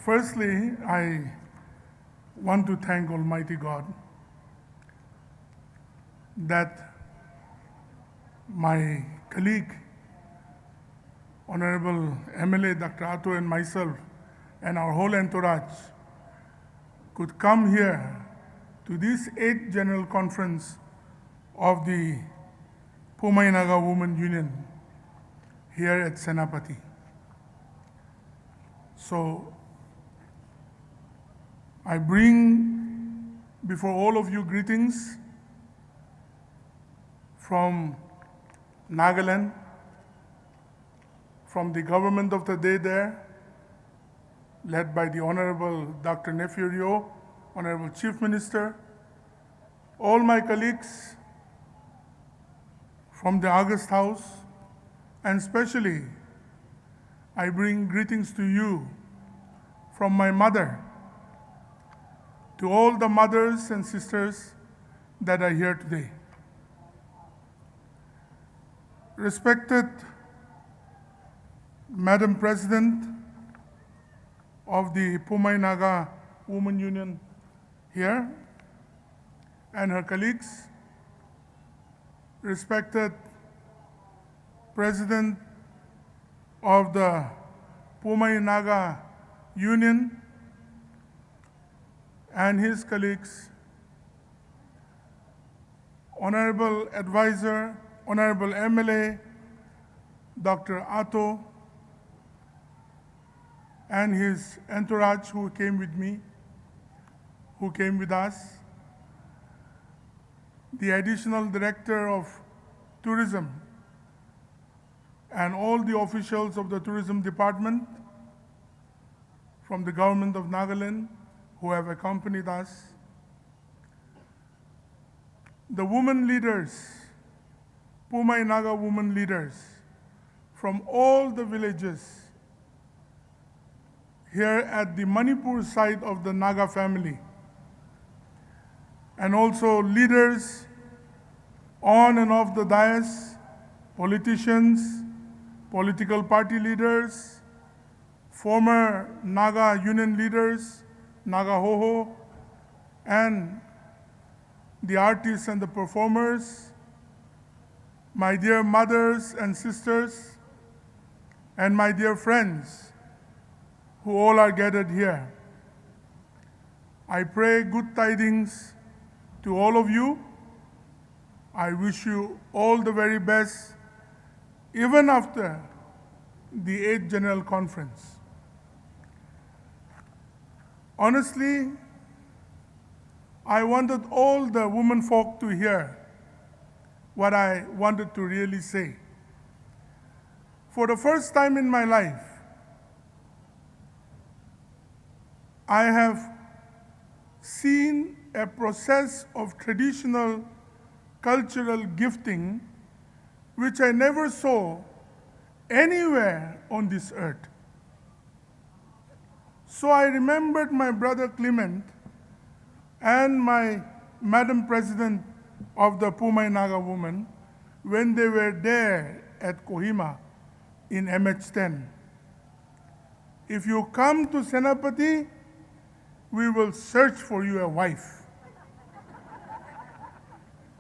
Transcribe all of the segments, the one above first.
Firstly, I want to thank Almighty God that my colleague, Honorable MLA Dr. Atto and myself and our whole entourage could come here to this 8th General Conference of the Poumai Naga Women Union here at Senapati. So I bring before all of you greetings from Nagaland, from the government of the day there, led by the Honorable Dr. Nefurio, Honorable Chief Minister, all my colleagues from the August House, and especially I bring greetings to you from my mother, to all the mothers and sisters that are here today. Respected Madam President of the Poumai Naga Women Union here and her colleagues, respected President of the Poumai Naga Union and his colleagues, Honorable Advisor, Honorable MLA, Dr. Atto, and his entourage who came with me, who came with us, the Additional Director of Tourism, and all the officials of the Tourism Department from the government of Nagaland who have accompanied us, the women leaders, Poumai Naga women leaders from all the villages here at the Manipur side of the Naga family, and also leaders on and off the dais, politicians, political party leaders, former Naga union leaders, Naga Hoho, and the artists and the performers, my dear mothers and sisters, and my dear friends who all are gathered here. I pray good tidings to all of you. I wish you all the very best, even after the 8th General Conference. Honestly, I wanted all the women folk to hear what I wanted to really say. For the first time in my life, I have seen a process of traditional cultural gifting which I never saw anywhere on this earth. So I remembered my brother Clement and my Madam President of the Poumai Naga women when they were there at Kohima in MH10. If you come to Senapati, we will search for you a wife.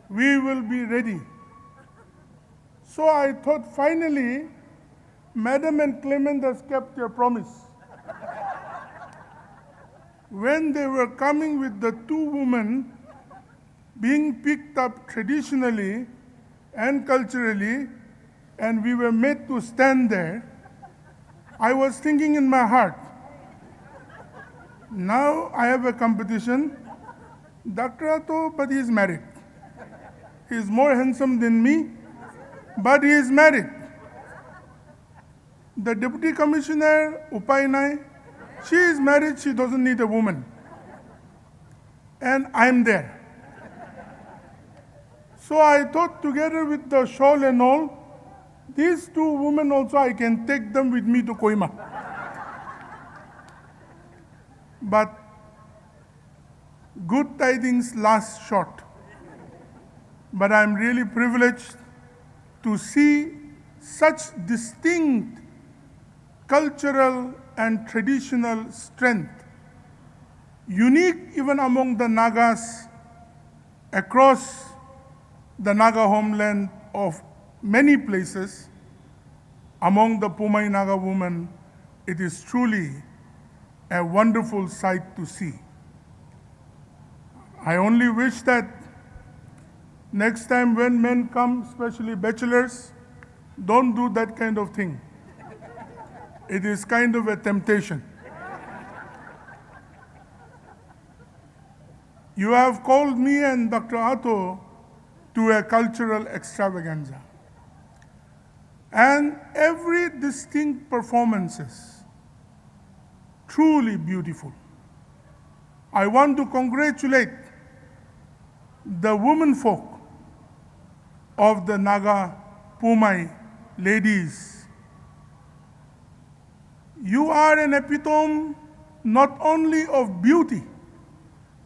We will be ready. So I thought finally, Madam and Clement has kept their promise. When they were coming with the 2 women being picked up traditionally and culturally, and we were made to stand there, I was thinking in my heart, now I have a competition. Dr. Atto, but he is married. He is more handsome than me, but he is married. The Deputy Commissioner, Upainai, she is married, she doesn't need a woman. And I'm there. So I thought together with the shawl and all, these 2 women also, I can take them with me to Kohima. But good tidings last short. But I'm really privileged to see such distinct cultural and traditional strength, unique even among the Nagas across the Naga homeland of many places. Among the Poumai Naga women, it is truly a wonderful sight to see. I only wish that next time when men come, especially bachelors, don't do that kind of thing. It is kind of a temptation. You have called me and Dr. Atto to a cultural extravaganza. And every distinct performances, truly beautiful. I want to congratulate the women folk of the Naga Poumai ladies. You are an epitome not only of beauty,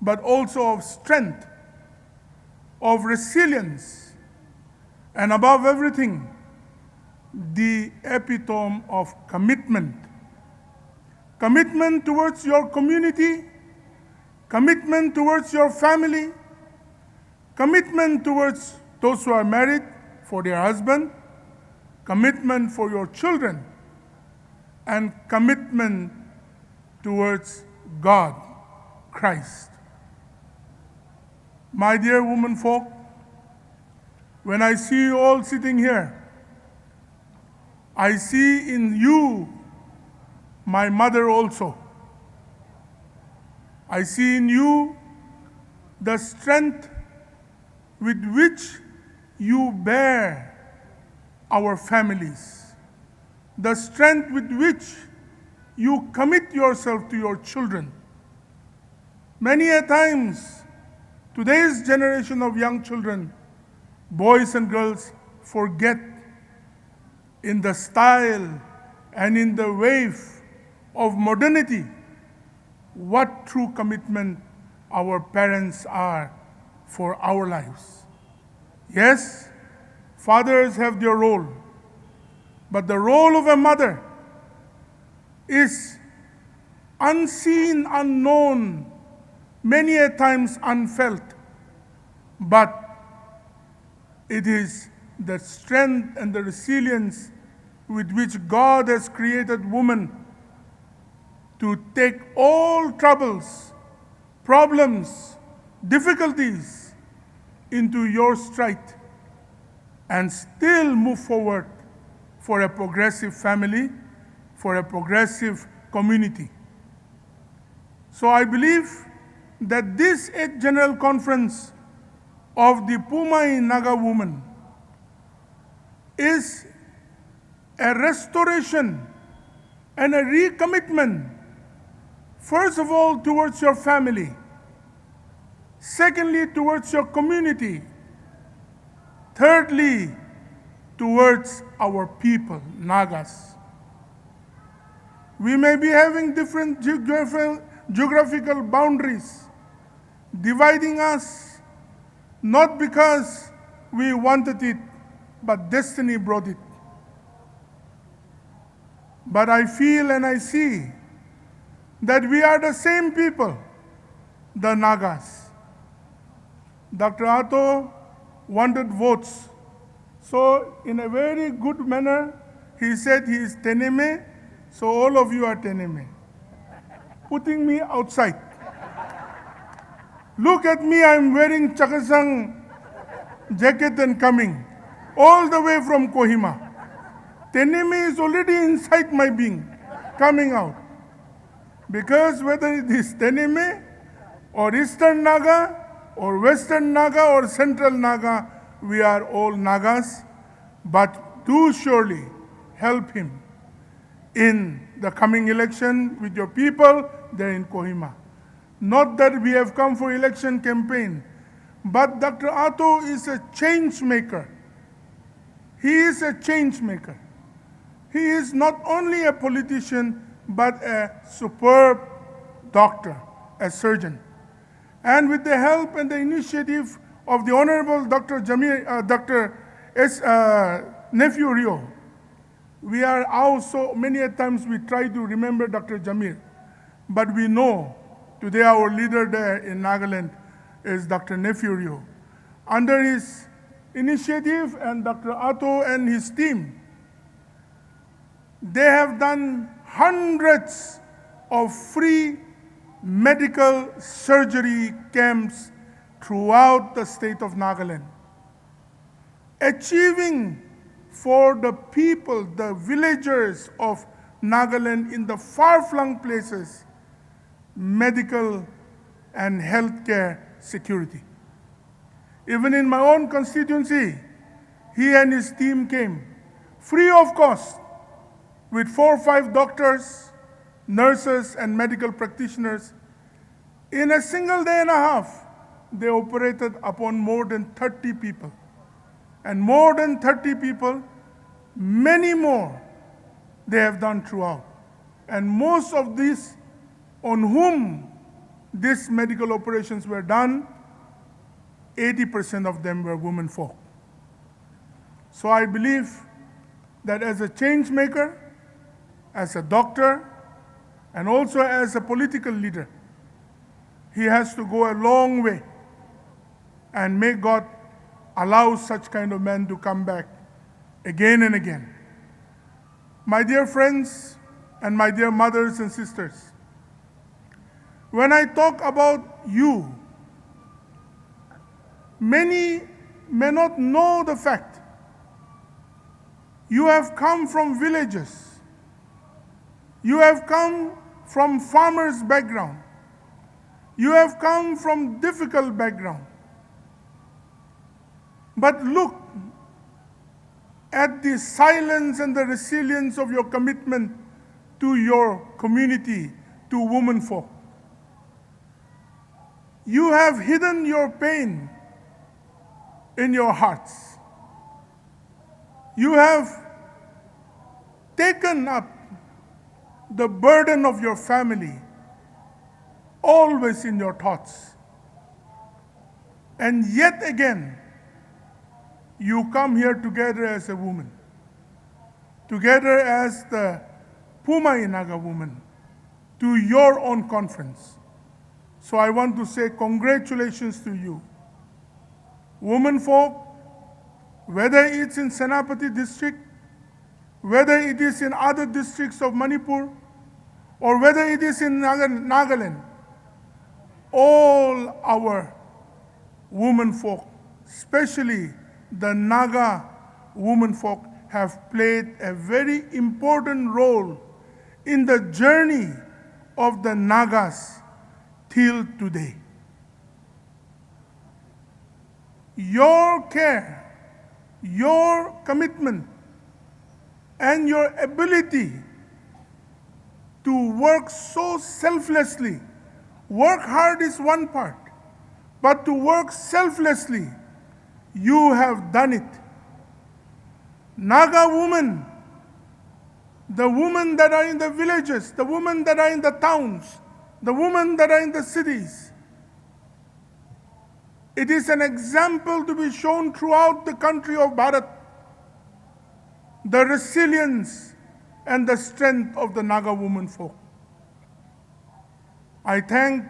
but also of strength, of resilience, and above everything, the epitome of commitment. Commitment towards your community, commitment towards your family, commitment towards those who are married for their husband, commitment for your children, and commitment towards God, Christ. My dear women folk, when I see you all sitting here, I see in you my mother also. I see in you the strength with which you bear our families, the strength with which you commit yourself to your children. Many a times, today's generation of young children, boys and girls, forget in the style and in the wave of modernity what true commitment our parents are for our lives. Yes, fathers have their role, but the role of a mother is unseen, unknown, many a times unfelt, but it is the strength and the resilience with which God has created woman to take all troubles, problems, difficulties into your stride and still move forward for a progressive family, for a progressive community. So I believe that this 8th General Conference of the Poumai Naga women is a restoration and a recommitment, first of all, towards your family, secondly, towards your community, thirdly, towards our people, Nagas. We may be having different geographical boundaries dividing us, not because we wanted it, but destiny brought it. But I feel and I see that we are the same people, the Nagas. Dr. Atto wanted votes. So in a very good manner, he said he is Teneme, so all of you are Teneme, putting me outside. Look at me, I'm wearing Chakasang jacket and coming, all the way from Kohima. Teneme is already inside my being, coming out. Because whether it is Teneme, or Eastern Naga, or Western Naga, or Central Naga, we are all Nagas, but do surely help him in the coming election with your people there in Kohima. Not that we have come for election campaign, but Dr. Atto is a change maker. He is a change maker. He is not only a politician, but a superb doctor, a surgeon. And with the help and the initiative of the Honorable Dr. Nephew Rio, We are also, many a times we try to remember Dr. Jamir, but we know today our leader there in Nagaland is Dr. Nefurio. Under his initiative and Dr. Atto and his team, they have done hundreds of free medical surgery camps throughout the state of Nagaland, achieving for the people, the villagers of Nagaland in the far-flung places, medical and healthcare security. Even in my own constituency, he and his team came, free of cost, with 4 or 5 doctors, nurses, and medical practitioners. In a single day and a half, they operated upon more than 30 people. And more than 30 people, many more they have done throughout. And most of these on whom these medical operations were done, 80% of them were women folk. So I believe that as a change maker, as a doctor, and also as a political leader, he has to go a long way. And may God allow such kind of men to come back again and again. My dear friends and my dear mothers and sisters, when I talk about you, many may not know the fact. You have come from villages. You have come from farmers' background. You have come from difficult background. But look at the silence and the resilience of your commitment to your community, to women folk. You have hidden your pain in your hearts. You have taken up the burden of your family always in your thoughts. And yet again, you come here together as a woman, together as the Poumai Naga woman, to your own conference. So I want to say congratulations to you. Women folk, whether it's in Senapati district, whether it is in other districts of Manipur, or whether it is in Nagaland, all our women folk, especially the Naga women folk, have played a very important role in the journey of the Nagas till today. Your care, your commitment, and your ability to work so selflessly. Work hard is one part, but to work selflessly, you have done it. Naga women, the women that are in the villages, the women that are in the towns, the women that are in the cities, it is an example to be shown throughout the country of Bharat, the resilience and the strength of the Naga women folk. I thank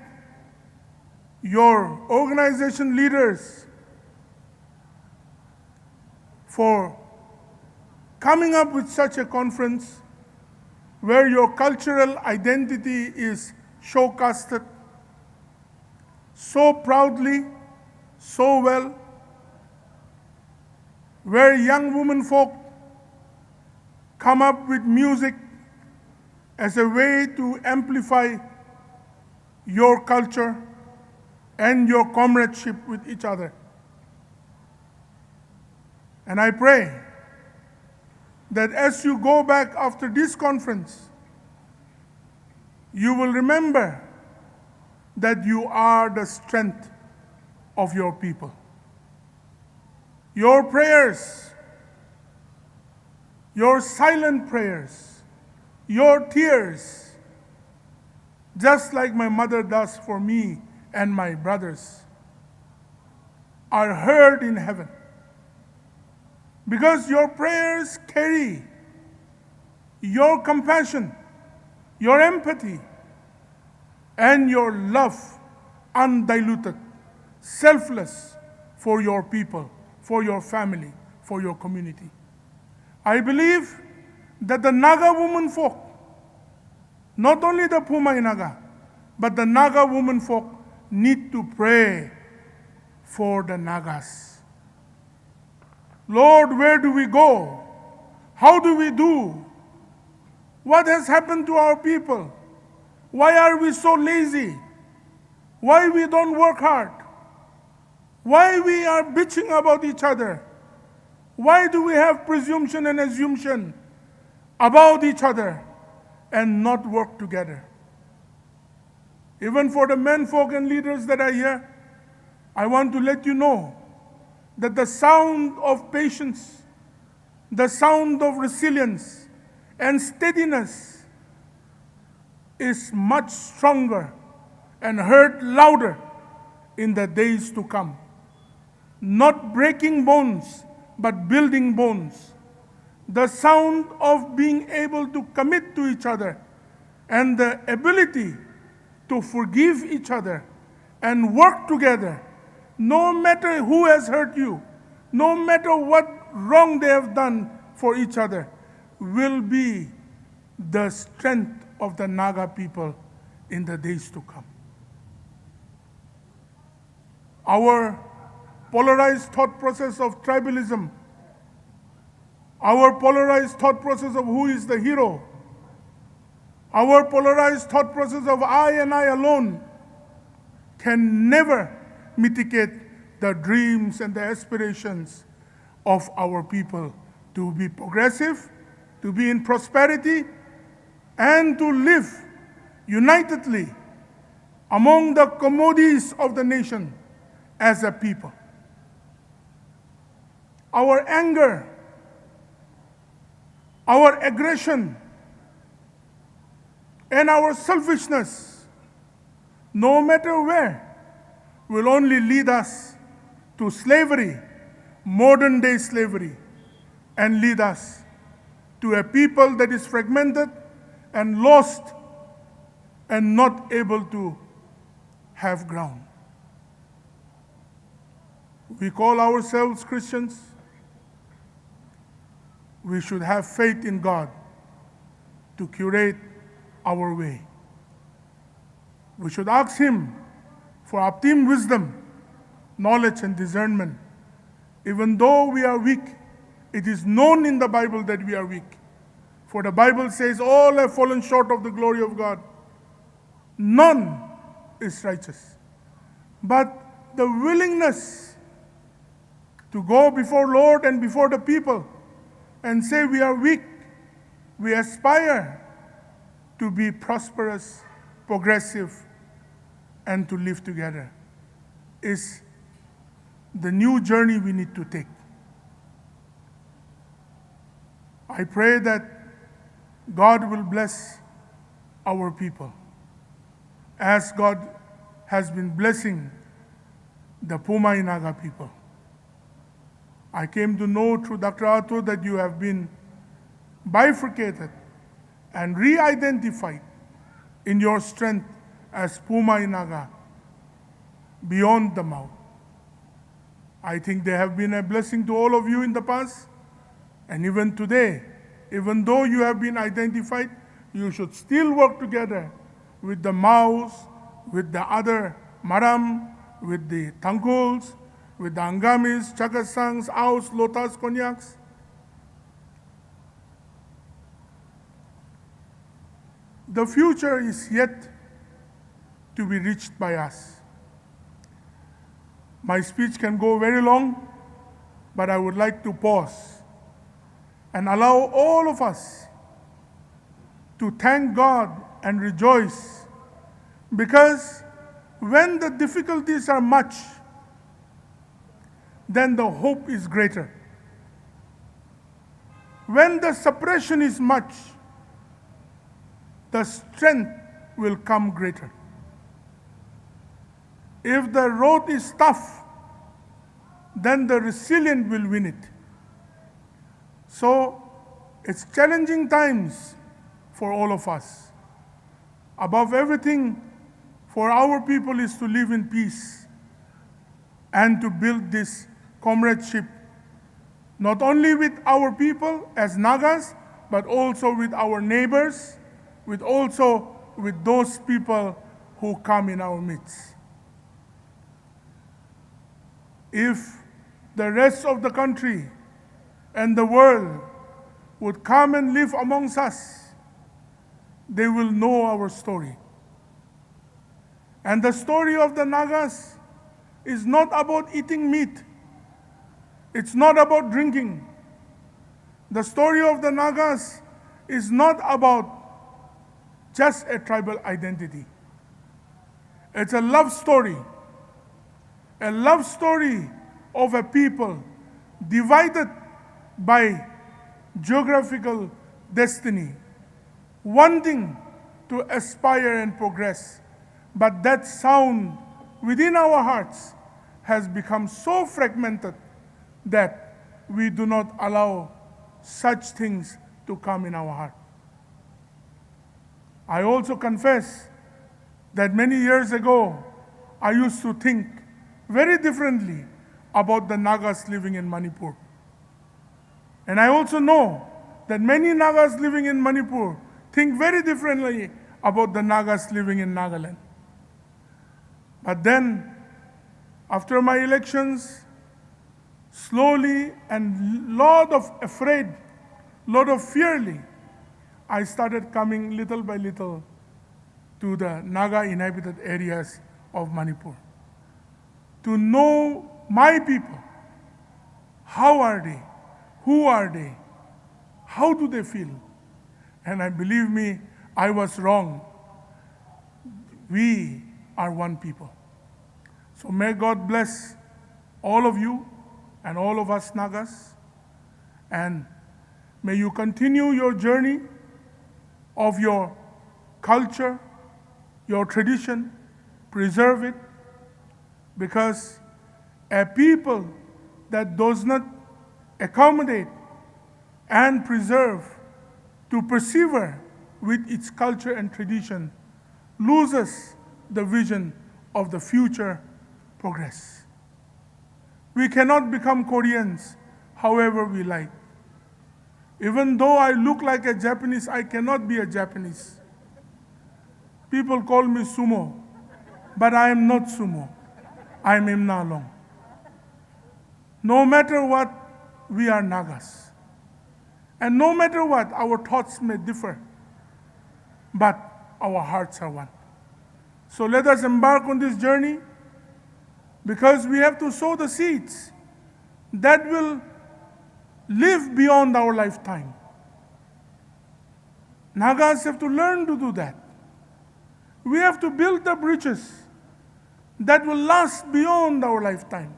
your organization leaders for coming up with such a conference where your cultural identity is showcasted so proudly, so well, where young women folk come up with music as a way to amplify your culture and your comradeship with each other. And I pray that as you go back after this conference, you will remember that you are the strength of your people. Your prayers, your silent prayers, your tears, just like my mother does for me and my brothers, are heard in heaven. Because your prayers carry your compassion, your empathy, and your love, undiluted, selfless, for your people, for your family, for your community. I believe that the Naga women folk, not only the Poumai Naga, but the Naga women folk need to pray for the Nagas. Lord, where do we go? How do we do? What has happened to our people? Why are we so lazy? Why we don't work hard? Why we are bitching about each other? Why do we have presumption and assumption about each other and not work together? Even for the menfolk and leaders that are here, I want to let you know that the sound of patience, the sound of resilience and steadiness is much stronger and heard louder in the days to come. Not breaking bones, but building bones. The sound of being able to commit to each other and the ability to forgive each other and work together, no matter who has hurt you, no matter what wrong they have done for each other, will be the strength of the Naga people in the days to come. Our polarized thought process of tribalism, our polarized thought process of who is the hero, our polarized thought process of I and I alone can never mitigate the dreams and the aspirations of our people to be progressive, to be in prosperity, and to live unitedly among the commodities of the nation as a people. Our anger, our aggression, and our selfishness, no matter where, will only lead us to slavery, modern day slavery, and lead us to a people that is fragmented and lost and not able to have ground. We call ourselves Christians. We should have faith in God to curate our way. We should ask Him for optimum wisdom, knowledge, and discernment. Even though we are weak, it is known in the Bible that we are weak. For the Bible says, all have fallen short of the glory of God. None is righteous. But the willingness to go before Lord and before the people and say we are weak, we aspire to be prosperous, progressive, and to live together is the new journey we need to take. I pray that God will bless our people as God has been blessing the Poumai Naga people. I came to know through Dr. Ato that you have been bifurcated and re-identified in your strength as Poumai Naga beyond the mouth. I think they have been a blessing to all of you in the past, and even today, even though you have been identified, you should still work together with the Maos, with the other Maram, with the Tangkuls, with the Angamis, Chagasangs, Aus, Lotas, Konyaks. The future is yet to be reached by us. My speech can go very long, but I would like to pause and allow all of us to thank God and rejoice, because when the difficulties are much, then the hope is greater. When the suppression is much, the strength will come greater. If the road is tough, then the resilient will win it. So It's challenging times for all of us. Above everything, for our people is to live in peace and to build this comradeship, not only with our people as Nagas, but also with our neighbors, with those people who come in our midst. If the rest of the country and the world would come and live amongst us, they will know our story. And the story of the Nagas is not about eating meat. It's not about drinking. The story of the Nagas is not about just a tribal identity. It's a love story of a people divided by geographical destiny, wanting to aspire and progress. But that sound within our hearts has become so fragmented that we do not allow such things to come in our heart. I also confess that many years ago, I used to think very differently about the Nagas living in Manipur. And I also know that many Nagas living in Manipur think very differently about the Nagas living in Nagaland. But then, after my elections, slowly and lot of fearly, I started coming little by little to the Naga inhabited areas of Manipur, to know my people. How are they? Who are they? How do they feel? And believe me, I was wrong. We are one people. So may God bless all of you and all of us Nagas, and may you continue your journey of your culture, your tradition, preserve it, because a people that does not accommodate and preserve, to persevere with its culture and tradition, loses the vision of the future progress. We cannot become Koreans however we like. Even though I look like a Japanese, I cannot be a Japanese. People call me sumo, but I am not sumo. I am Imna alone. No matter what, we are Nagas. And no matter what, our thoughts may differ, but our hearts are one. So let us embark on this journey, because we have to sow the seeds that will live beyond our lifetime. Nagas have to learn to do that. We have to build the bridges that will last beyond our lifetime.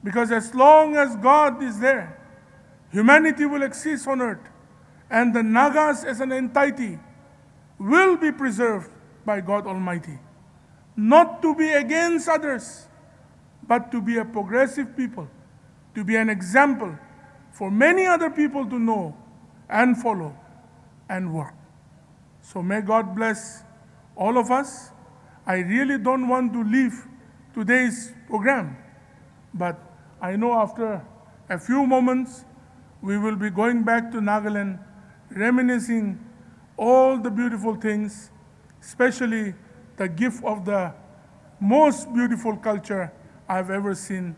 Because as long as God is there, humanity will exist on earth, and the Nagas as an entity will be preserved by God Almighty. Not to be against others, but to be a progressive people, to be an example for many other people to know and follow and work. So may God bless all of us. I really don't want to leave today's program, but I know after a few moments, we will be going back to Nagaland, reminiscing all the beautiful things, especially the gift of the most beautiful culture I've ever seen.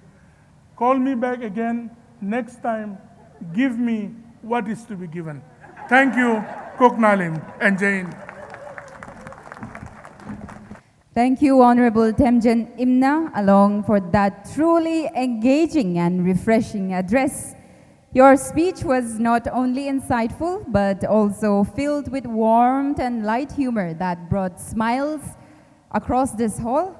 Call me back again next time. Give me what is to be given. Thank you, Kok Nalim and Jain. Thank you, Honorable Temjen Imna, along for that truly engaging and refreshing address. Your speech was not only insightful, but also filled with warmth and light humor that brought smiles across this hall.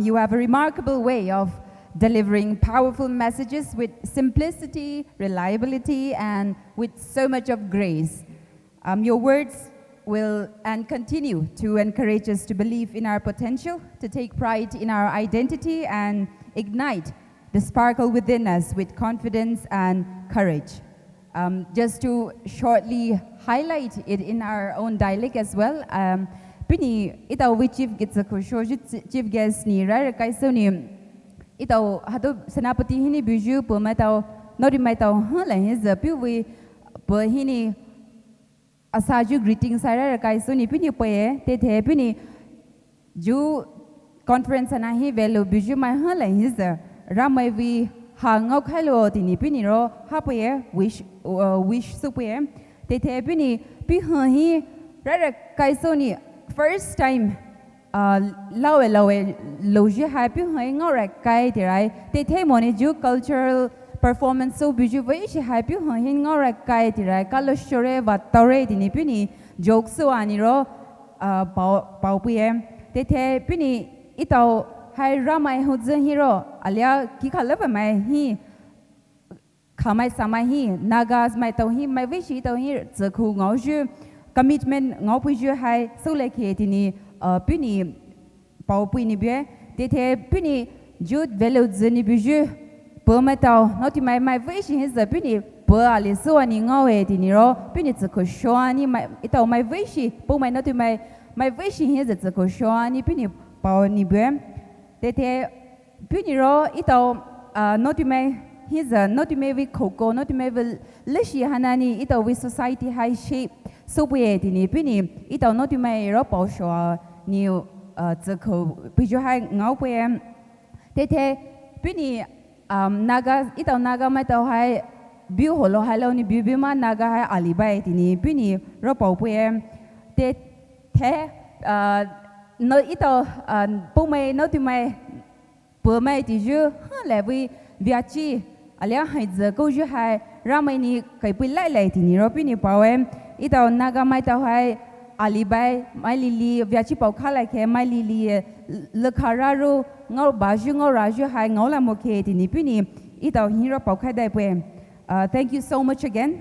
You have a remarkable way of delivering powerful messages with simplicity, reliability, and with so much of grace. Your words will and continue to encourage us to believe in our potential, to take pride in our identity, and ignite the sparkle within us with confidence and courage. Just to shortly highlight it in our own dialect as well. Pini itaw we chief gets a chief guest ni rara kaiso ni itaw hado senapati hini biju Poumai taw nori mai taw hala his piu we hini asaju greetings rara kaiso ni pini poye te pini ju conference na hi velo biju mai hala his ramai we hangau khalo tini pini ro hapoye wish supoye te pini pi hi rara kaiso ni first time lawe loji happy hai ngora kai tirai te moni ju cultural performance so biju vai shi happy hai ngora kai tirai kalosore batore dini pini joke so ani ro pau pm te pini itau hai ramai hudzen hero alia ki khalaba mai hi khamai samai hi nagas mai tau hi mai vi shi tau hi zekhu ngau ju commitment ngau pui ju hai so le ke tini pini pau pui ni be te pini jut velo zeni biju Poumai tau noti mai vi shi hi pini po ali so ani ngau e tini ro pini zekhu sho ani mai itau mai vi shi Poumai noti mai vi shi hi zekhu sho ani pini pau ni be te pini ro itau noti mai his noti mai vi koko noti mai vi lishi hanani itau vi society high shape so we tini pini itau noti mai ro pau sho ni zekho biju hai ngau pm te pini naga itau naga mai tau hai biu holo halo ni biu ma naga hai alibai tini pini ro pau pm te no itau Poumai noti mai Poumai ti ju le vi viachi alia hai ze ko ju hai ramai ni kai pui lai tini ro pini pau itau naga mai tau hai alibai mai lili viachi pau khala ke mai lili lekhararu ngau baju ngau raju hai ngau la moke tini pini itau hiro pau khai dai pwe. Thank you so much again.